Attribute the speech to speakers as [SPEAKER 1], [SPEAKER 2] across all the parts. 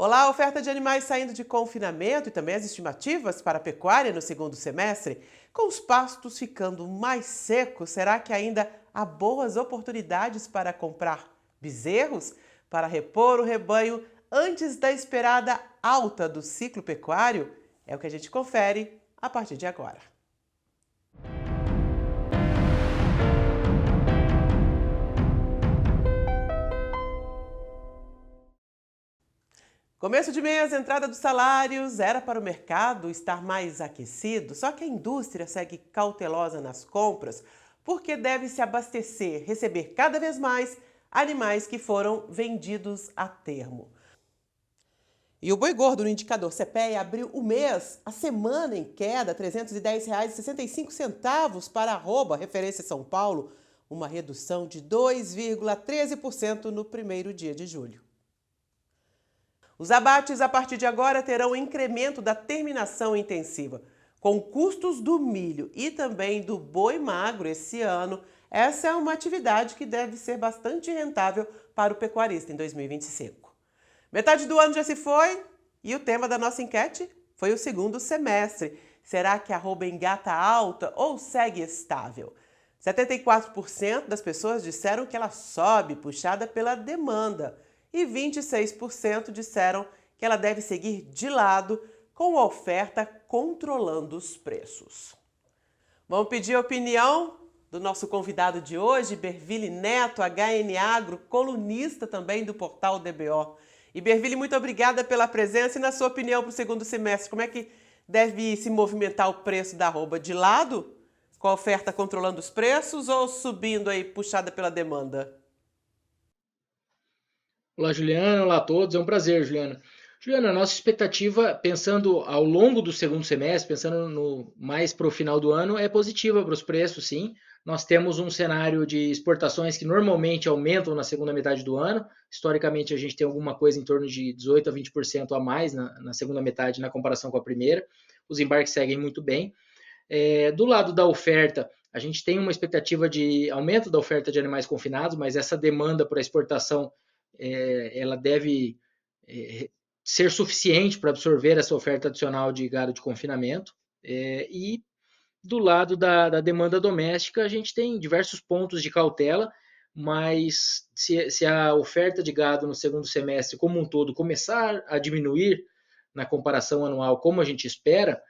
[SPEAKER 1] Olá, a oferta de animais saindo de confinamento e também as estimativas para a pecuária no segundo semestre. Com os pastos ficando mais secos, será que ainda há boas oportunidades para comprar bezerros para repor o rebanho antes da esperada alta do ciclo pecuário? É o que a gente confere a partir de agora. Começo de mês, entrada dos salários, era para o mercado estar mais aquecido, só que a indústria segue cautelosa nas compras porque deve se abastecer, receber cada vez mais animais que foram vendidos a termo. E o boi gordo no indicador CPEA abriu o mês, a semana em queda, R$ 310,65 para arroba, referência São Paulo, uma redução de 2,13% no primeiro dia de julho. Os abates a partir de agora terão incremento da terminação intensiva. Com custos do milho e também do boi magro esse ano, essa é uma atividade que deve ser bastante rentável para o pecuarista em 2025. Metade do ano já se foi e o tema da nossa enquete foi o segundo semestre. Será que a arroba engata alta ou segue estável? 74% das pessoas disseram que ela sobe, puxada pela demanda, e 26% disseram que ela deve seguir de lado, com a oferta controlando os preços. Vamos pedir a opinião do nosso convidado de hoje, Berville Neto, HN Agro, colunista também do portal DBO. E Berville, muito obrigada pela presença e na sua opinião para o segundo semestre, como é que deve se movimentar o preço da arroba? De lado, com a oferta controlando os preços ou subindo aí, puxada pela demanda?
[SPEAKER 2] Olá, Juliana. Olá a todos. É um prazer, Juliana. Juliana, a nossa expectativa, pensando ao longo do segundo semestre, pensando mais para o final do ano, é positiva para os preços, sim. Nós temos um cenário de exportações que normalmente aumentam na segunda metade do ano. Historicamente, a gente tem alguma coisa em torno de 18 a 20% a mais na segunda metade na comparação com a primeira. Os embarques seguem muito bem. Do lado da oferta, a gente tem uma expectativa de aumento da oferta de animais confinados, mas essa demanda para exportação ela deve ser suficiente para absorver essa oferta adicional de gado de confinamento. E do lado da demanda doméstica, a gente tem diversos pontos de cautela, mas se a oferta de gado no segundo semestre como um todo começar a diminuir na comparação anual como a gente espera,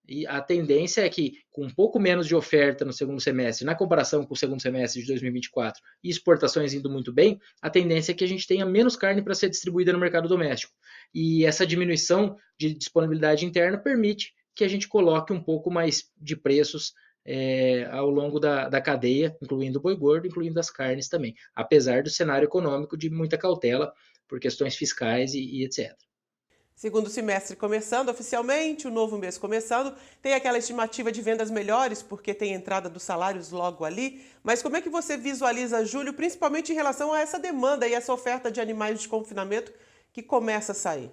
[SPEAKER 2] e a tendência é que, com um pouco menos de oferta no segundo semestre, na comparação com o segundo semestre de 2024, e exportações indo muito bem, a tendência é que a gente tenha menos carne para ser distribuída no mercado doméstico. E essa diminuição de disponibilidade interna permite que a gente coloque um pouco mais de preços ao longo da cadeia, incluindo o boi gordo, incluindo as carnes também, apesar do cenário econômico de muita cautela por questões fiscais e etc.
[SPEAKER 1] Segundo semestre começando oficialmente, o novo mês começando, tem aquela estimativa de vendas melhores, porque tem entrada dos salários logo ali. Mas como é que você visualiza julho, principalmente em relação a essa demanda e essa oferta de animais de confinamento que começa a sair?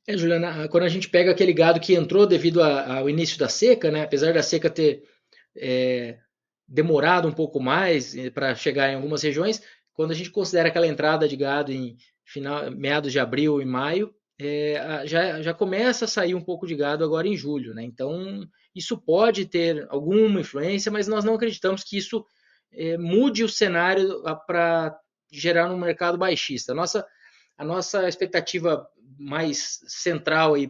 [SPEAKER 2] Juliana, quando a gente pega aquele gado que entrou devido ao início da seca, né, apesar da seca ter é, demorado um pouco mais para chegar em algumas regiões, quando a gente considera aquela entrada de gado em meados de abril e maio, já começa a sair um pouco de gado agora em julho, né? Então, isso pode ter alguma influência, mas nós não acreditamos que isso mude o cenário para gerar um mercado baixista. A nossa expectativa mais central aí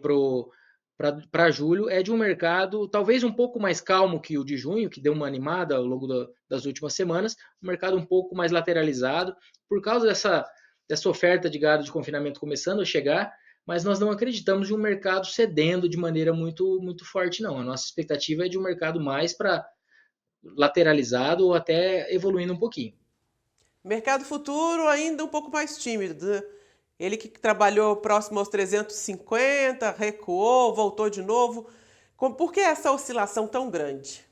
[SPEAKER 2] para julho é de um mercado talvez um pouco mais calmo que o de junho, que deu uma animada ao longo das últimas semanas, um mercado um pouco mais lateralizado, por causa dessa oferta de gado de confinamento começando a chegar, mas nós não acreditamos em um mercado cedendo de maneira muito, muito forte, não. A nossa expectativa é de um mercado mais para lateralizado ou até evoluindo um pouquinho.
[SPEAKER 1] Mercado futuro ainda um pouco mais tímido, né? Ele que trabalhou próximo aos 350, recuou, voltou de novo. Por que essa oscilação tão grande?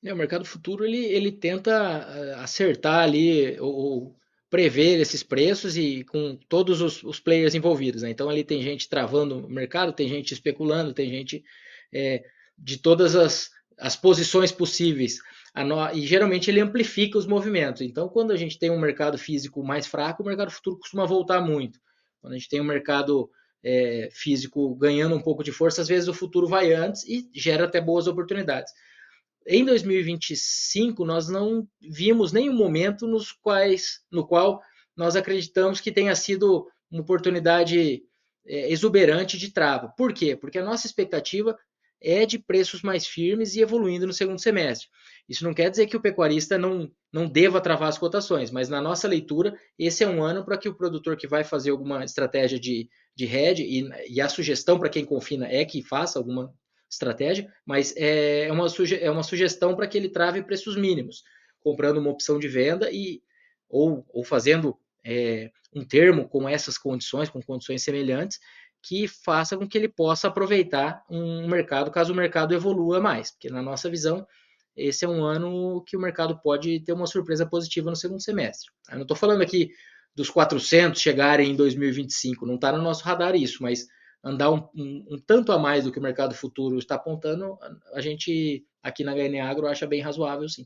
[SPEAKER 2] O mercado futuro ele tenta acertar ali ou prever esses preços e com todos os players envolvidos, né? Então ali tem gente travando o mercado, tem gente especulando, tem gente de todas as posições possíveis. E geralmente ele amplifica os movimentos. Então, quando a gente tem um mercado físico mais fraco, o mercado futuro costuma voltar muito. Quando a gente tem um mercado físico ganhando um pouco de força, às vezes o futuro vai antes e gera até boas oportunidades. Em 2025, nós não vimos nenhum momento no qual nós acreditamos que tenha sido uma oportunidade exuberante de trava. Por quê? Porque a nossa expectativa é de preços mais firmes e evoluindo no segundo semestre. Isso não quer dizer que o pecuarista não deva travar as cotações, mas na nossa leitura, esse é um ano para que o produtor que vai fazer alguma estratégia de hedge, e a sugestão para quem confina é que faça alguma estratégia, mas é uma sugestão para que ele trave preços mínimos, comprando uma opção de venda ou fazendo um termo com essas condições, com condições semelhantes, que faça com que ele possa aproveitar um mercado caso o mercado evolua mais, porque na nossa visão esse é um ano que o mercado pode ter uma surpresa positiva no segundo semestre. Eu não estou falando aqui dos 400 chegarem em 2025, não está no nosso radar isso, mas andar um tanto a mais do que o mercado futuro está apontando, a gente aqui na HN Agro acha bem razoável, sim.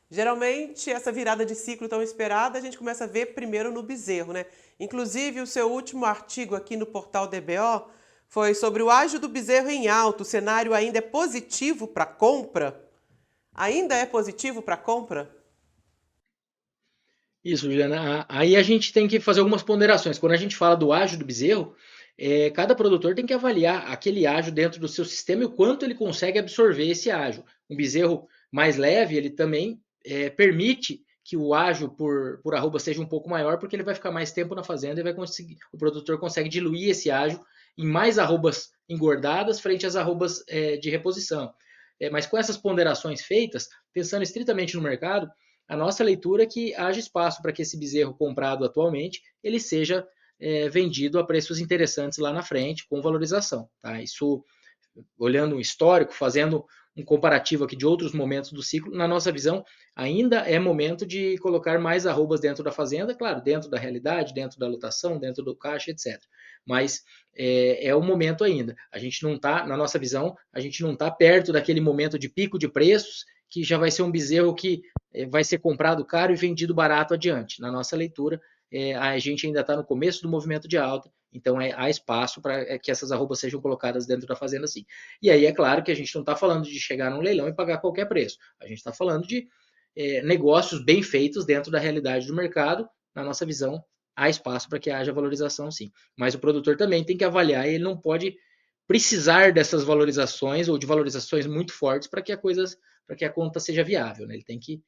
[SPEAKER 1] Geralmente, essa virada de ciclo tão esperada, a gente começa a ver primeiro no bezerro, né? Inclusive, o seu último artigo aqui no portal DBO foi sobre o ágio do bezerro em alta. O cenário ainda é positivo para compra? Ainda é positivo para compra?
[SPEAKER 2] Isso, Juliana. Aí a gente tem que fazer algumas ponderações. Quando a gente fala do ágio do bezerro, cada produtor tem que avaliar aquele ágio dentro do seu sistema e o quanto ele consegue absorver esse ágio. Um bezerro mais leve, ele também permite que o ágio por arroba seja um pouco maior, porque ele vai ficar mais tempo na fazenda e o produtor consegue diluir esse ágio em mais arrobas engordadas frente às arrobas de reposição. Mas com essas ponderações feitas, pensando estritamente no mercado, a nossa leitura é que haja espaço para que esse bezerro comprado atualmente ele seja vendido a preços interessantes lá na frente, com valorização. Tá? Isso, olhando um histórico, fazendo um comparativo aqui de outros momentos do ciclo, na nossa visão, ainda é momento de colocar mais arrobas dentro da fazenda, claro, dentro da realidade, dentro da lotação, dentro do caixa, etc. Mas é o momento ainda. A gente não está, na nossa visão, a gente não está perto daquele momento de pico de preços, que já vai ser um bezerro que vai ser comprado caro e vendido barato adiante. Na nossa leitura, a gente ainda está no começo do movimento de alta, então há espaço para que essas arrobas sejam colocadas dentro da fazenda sim. E aí é claro que a gente não está falando de chegar num leilão e pagar qualquer preço. A gente está falando de negócios bem feitos dentro da realidade do mercado. Na nossa visão, há espaço para que haja valorização sim. Mas o produtor também tem que avaliar e ele não pode precisar dessas valorizações ou de valorizações muito fortes para que a conta seja viável. Né? Ele tem que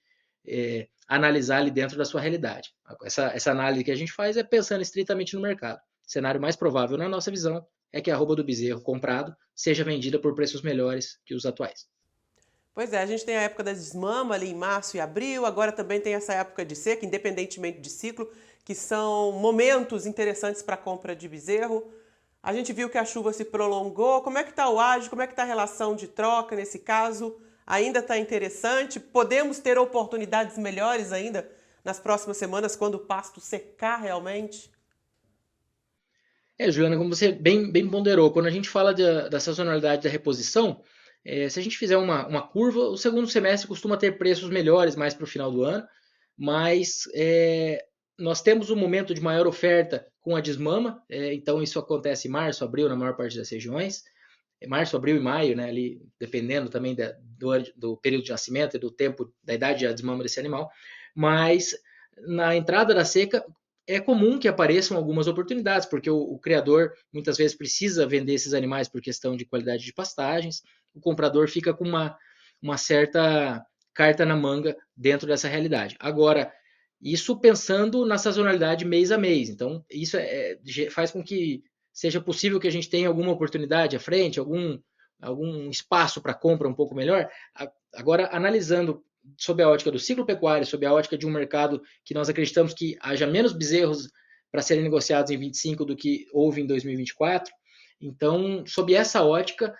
[SPEAKER 2] analisar ali dentro da sua realidade. Essa análise que a gente faz é pensando estritamente no mercado. O cenário mais provável, na nossa visão, é que a arroba do bezerro comprado seja vendida por preços melhores que os atuais.
[SPEAKER 1] Pois é, a gente tem a época da desmama ali em março e abril, agora também tem essa época de seca, independentemente de ciclo, que são momentos interessantes para a compra de bezerro. A gente viu que a chuva se prolongou. Como é que está o ágio? Como é que está a relação de troca nesse caso? Ainda está interessante? Podemos ter oportunidades melhores ainda nas próximas semanas, quando o pasto secar realmente?
[SPEAKER 2] Juliana, como você bem ponderou, quando a gente fala da sazonalidade da reposição, se a gente fizer uma curva, o segundo semestre costuma ter preços melhores mais para o final do ano, mas nós temos um momento de maior oferta com a desmama, então isso acontece em março, abril, na maior parte das regiões, março, abril e maio, né, ali, dependendo também do período de nascimento e do tempo, da idade da desmama desse animal, mas na entrada da seca é comum que apareçam algumas oportunidades, porque o criador muitas vezes precisa vender esses animais por questão de qualidade de pastagens, o comprador fica com uma certa carta na manga dentro dessa realidade. Agora, isso pensando na sazonalidade mês a mês, então isso faz com que seja possível que a gente tenha alguma oportunidade à frente, algum espaço para compra um pouco melhor. Agora, analisando sob a ótica do ciclo pecuário, sob a ótica de um mercado que nós acreditamos que haja menos bezerros para serem negociados em 25 do que houve em 2024. Então, sob essa ótica,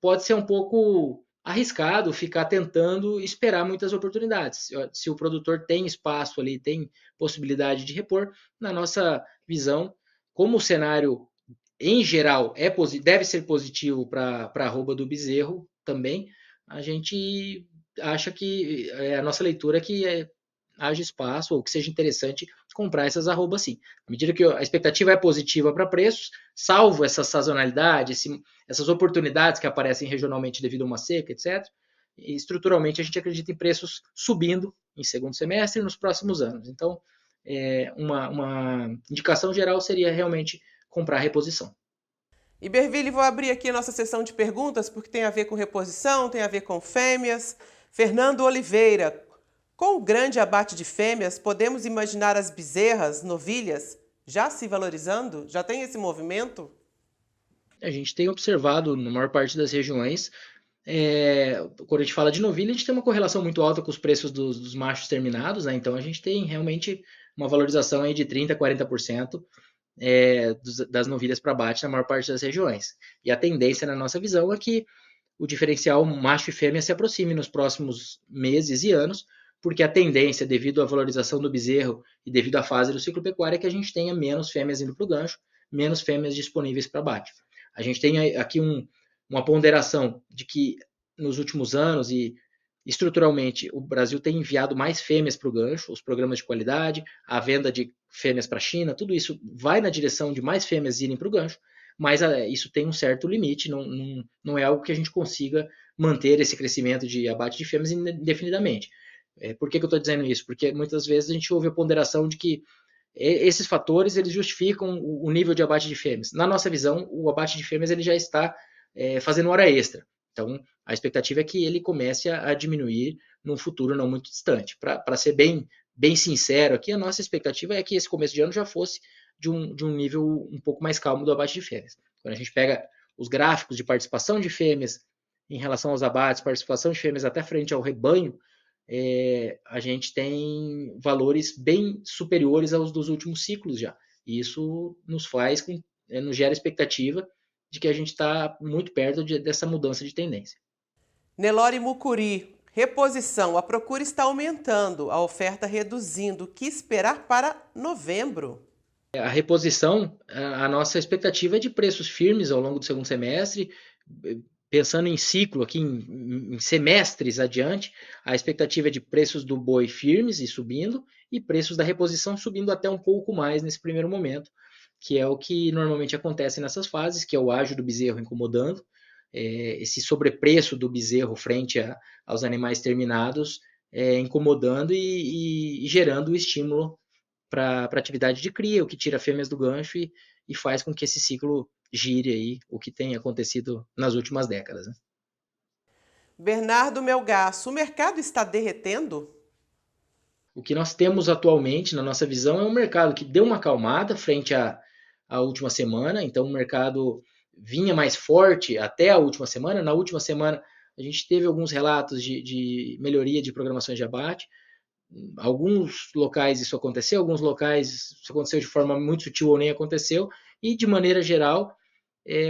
[SPEAKER 2] pode ser um pouco arriscado ficar tentando esperar muitas oportunidades. Se o produtor tem espaço ali, tem possibilidade de repor, na nossa visão, como o cenário em geral deve ser positivo para a arroba do bezerro também, a gente acha que a nossa leitura é que haja espaço ou que seja interessante comprar essas arrobas sim. À medida que a expectativa é positiva para preços, salvo essa sazonalidade, essas oportunidades que aparecem regionalmente devido a uma seca, etc., e estruturalmente a gente acredita em preços subindo em segundo semestre e nos próximos anos. Então, uma indicação geral seria realmente comprar reposição.
[SPEAKER 1] Iberville, vou abrir aqui a nossa sessão de perguntas, porque tem a ver com reposição, tem a ver com fêmeas. Fernando Oliveira, com o grande abate de fêmeas, podemos imaginar as bezerras, novilhas, já se valorizando? Já tem esse movimento?
[SPEAKER 2] A gente tem observado na maior parte das regiões, quando a gente fala de novilha, a gente tem uma correlação muito alta com os preços dos machos terminados, né? Então a gente tem realmente uma valorização aí de 30% a 40% das novilhas para abate na maior parte das regiões. E a tendência, na nossa visão, é que o diferencial macho e fêmea se aproxime nos próximos meses e anos, porque a tendência, devido à valorização do bezerro e devido à fase do ciclo pecuário, é que a gente tenha menos fêmeas indo para o gancho, menos fêmeas disponíveis para abate. A gente tem aqui uma ponderação de que nos últimos anos e estruturalmente o Brasil tem enviado mais fêmeas para o gancho, os programas de qualidade, a venda de fêmeas para a China, tudo isso vai na direção de mais fêmeas irem para o gancho, mas isso tem um certo limite, não é algo que a gente consiga manter esse crescimento de abate de fêmeas indefinidamente. Por que eu estou dizendo isso? Porque muitas vezes a gente ouve a ponderação de que esses fatores eles justificam o nível de abate de fêmeas. Na nossa visão, o abate de fêmeas ele já está fazendo hora extra. Então, a expectativa é que ele comece a diminuir num futuro não muito distante. Para ser bem sincero aqui, a nossa expectativa é que esse começo de ano já fosse de um nível um pouco mais calmo do abate de fêmeas. Quando a gente pega os gráficos de participação de fêmeas em relação aos abates, participação de fêmeas até frente ao rebanho, a gente tem valores bem superiores aos dos últimos ciclos já. E isso nos nos gera expectativa de que a gente está muito perto dessa mudança de tendência.
[SPEAKER 1] Nelore Mucuri, reposição. A procura está aumentando, a oferta reduzindo. O que esperar para novembro?
[SPEAKER 2] A reposição, a nossa expectativa é de preços firmes ao longo do segundo semestre, pensando em ciclo aqui, em semestres adiante, a expectativa é de preços do boi firmes e subindo, e preços da reposição subindo até um pouco mais nesse primeiro momento, que é o que normalmente acontece nessas fases, que é o ágio do bezerro incomodando, esse sobrepreço do bezerro frente aos animais terminados, incomodando e gerando o estímulo para a atividade de cria, o que tira fêmeas do gancho e faz com que esse ciclo gire aí, o que tem acontecido nas últimas décadas. Né?
[SPEAKER 1] Bernardo Melgaço, o mercado está derretendo?
[SPEAKER 2] O que nós temos atualmente, na nossa visão, é um mercado que deu uma acalmada frente à última semana, então o mercado vinha mais forte até a última semana. Na última semana, a gente teve alguns relatos de melhoria de programações de abate. Alguns locais isso aconteceu, alguns locais isso aconteceu de forma muito sutil ou nem aconteceu, e de maneira geral,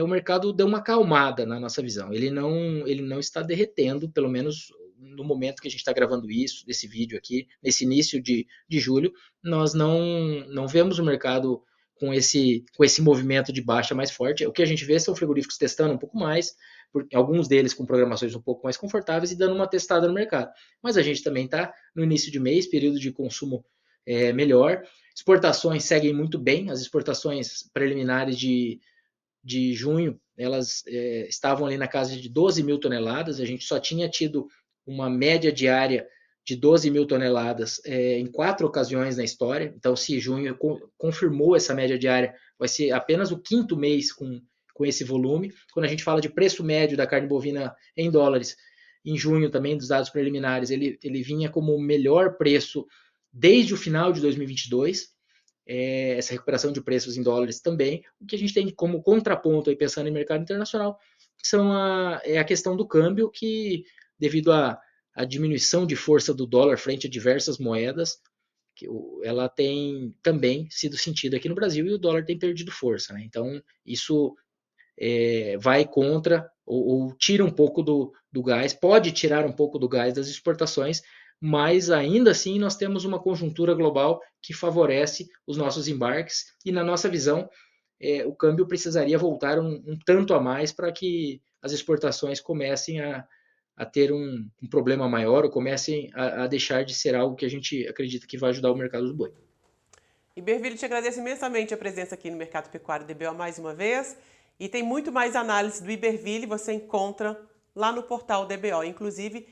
[SPEAKER 2] o mercado deu uma acalmada na nossa visão. Ele não está derretendo, pelo menos no momento que a gente está gravando isso, desse vídeo aqui, nesse início de julho, nós não vemos o mercado com esse movimento de baixa mais forte. O que a gente vê são frigoríficos testando um pouco mais, alguns deles com programações um pouco mais confortáveis e dando uma testada no mercado. Mas a gente também está no início de mês, período de consumo melhor. Exportações seguem muito bem, as exportações preliminares de junho, elas estavam ali na casa de 12 mil toneladas, a gente só tinha tido uma média diária de 12 mil toneladas em 4 ocasiões na história, então se junho confirmou essa média diária, vai ser apenas o 5º mês com esse volume. Quando a gente fala de preço médio da carne bovina em dólares, em junho também, dos dados preliminares, ele vinha como o melhor preço desde o final de 2022, essa recuperação de preços em dólares também. O que a gente tem como contraponto, aí, pensando em mercado internacional, são a questão do câmbio, que devido à diminuição de força do dólar frente a diversas moedas, ela tem também sido sentida aqui no Brasil e o dólar tem perdido força. Né? Então, isso vai contra ou tira um pouco do gás, pode tirar um pouco do gás das exportações, mas ainda assim nós temos uma conjuntura global que favorece os nossos embarques e, na nossa visão, o câmbio precisaria voltar um tanto a mais para que as exportações comecem a ter um problema maior ou comecem a deixar de ser algo que a gente acredita que vai ajudar o mercado do boi.
[SPEAKER 1] Iberville, te agradeço imensamente a presença aqui no Mercado Pecuário DBO mais uma vez. E tem muito mais análise do Iberville, você encontra lá no portal DBO, inclusive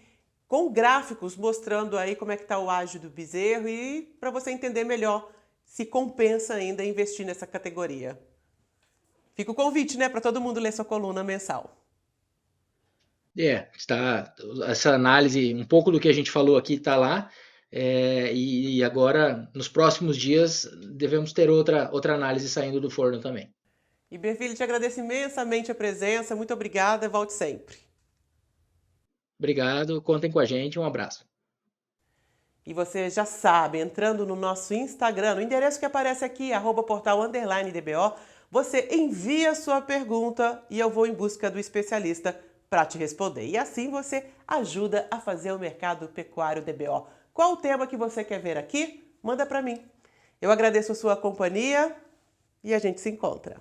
[SPEAKER 1] com gráficos mostrando aí como é que está o ágio do bezerro e para você entender melhor se compensa ainda investir nessa categoria. Fica o convite, né, para todo mundo ler sua coluna mensal.
[SPEAKER 2] Essa análise, um pouco do que a gente falou aqui está lá, e agora, nos próximos dias, devemos ter outra análise saindo do forno também.
[SPEAKER 1] Iberville, te agradeço imensamente a presença, muito obrigada, volte sempre.
[SPEAKER 2] Obrigado, contem com a gente, um abraço.
[SPEAKER 1] E você já sabe, entrando no nosso Instagram, no endereço que aparece aqui, @portal_DBO, você envia sua pergunta e eu vou em busca do especialista para te responder. E assim você ajuda a fazer o mercado pecuário DBO. Qual o tema que você quer ver aqui? Manda para mim. Eu agradeço a sua companhia e a gente se encontra.